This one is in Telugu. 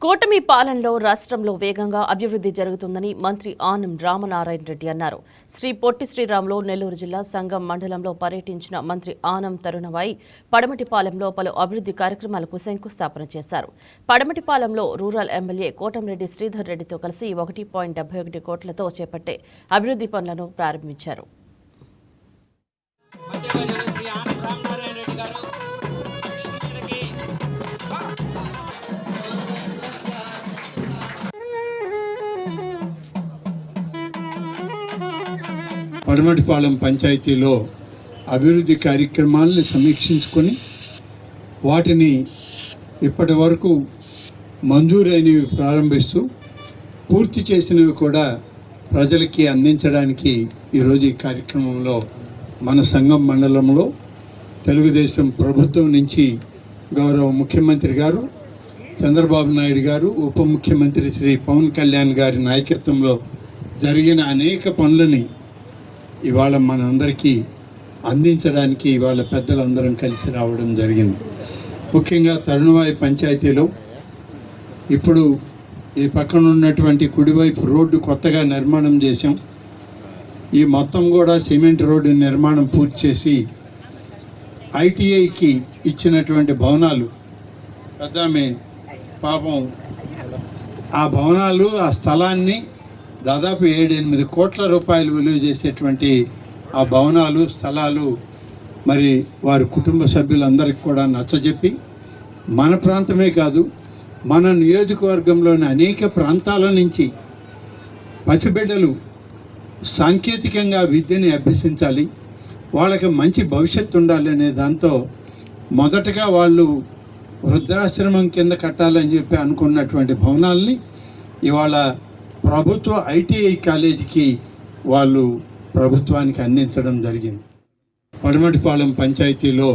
కూటమి పాలనలో రాష్ట్రంలో వేగంగా అభివృద్ధి జరుగుతుందని మంత్రి ఆనం రామనారాయణ రెడ్డి అన్నారు. శ్రీ పొట్టి శ్రీరాములు నెల్లూరు జిల్లా సంగం మండలంలో పర్యటించిన మంత్రి ఆనం తరుణవాయి పడమటిపాలెంలో పలు అభివృద్ధి కార్యక్రమాలకు శంకుస్థాపన చేశారు. పడమటిపాలెంలో రూరల్ ఎమ్మెల్యే కోటంరెడ్డి శ్రీధర్ రెడ్డితో కలిసి 1.71 కోట్లతో చేపట్టే అభివృద్ధి పనులను ప్రారంభించారు. పడమటిపాలెం పంచాయతీలో అభివృద్ధి కార్యక్రమాలను సమీక్షించుకొని వాటిని ఇప్పటి వరకు మంజూరైనవి ప్రారంభిస్తూ పూర్తి చేసినవి కూడా ప్రజలకి అందించడానికి ఈరోజు ఈ కార్యక్రమంలో మన సంగం మండలంలో తెలుగుదేశం ప్రభుత్వం నుంచి గౌరవ ముఖ్యమంత్రి గారు చంద్రబాబు నాయుడు గారు, ఉప ముఖ్యమంత్రి శ్రీ పవన్ కళ్యాణ్ గారి నాయకత్వంలో జరిగిన అనేక పనులని ఇవాళ మనందరికీ అందించడానికి ఇవాళ పెద్దలందరం కలిసి రావడం జరిగింది. ముఖ్యంగా తరుణవాయి పంచాయతీలో ఇప్పుడు ఈ పక్కన ఉన్నటువంటి కుడివైపు రోడ్డు కొత్తగా నిర్మాణం చేశాం. ఈ మొత్తం కూడా సిమెంట్ రోడ్డు నిర్మాణం పూర్తి చేసి ఐటీఐకి ఇచ్చినటువంటి భవనాలు పెద్దామె పాపం ఆ భవనాలు ఆ స్థలాన్ని దాదాపు 7-8 కోట్ల రూపాయలు విలువ చేసేటువంటి ఆ భవనాలు స్థలాలు మరి వారి కుటుంబ సభ్యులందరికీ కూడా నచ్చజెప్పి మన ప్రాంతమే కాదు మన నియోజకవర్గంలోని అనేక ప్రాంతాల నుంచి పసిబిడ్డలు సాంకేతికంగా విద్యని అభ్యసించాలి, వాళ్ళకి మంచి భవిష్యత్తు ఉండాలి అనే దాంతో మొదటగా వాళ్ళు వృద్ధాశ్రమం కింద కట్టాలని చెప్పి అనుకున్నటువంటి భవనాల్ని ఇవాళ ప్రభుత్వ ఐటీఐ కాలేజీకి వాళ్ళు ప్రభుత్వానికి అందించడం జరిగింది. పడమటిపాలెం పంచాయతీలో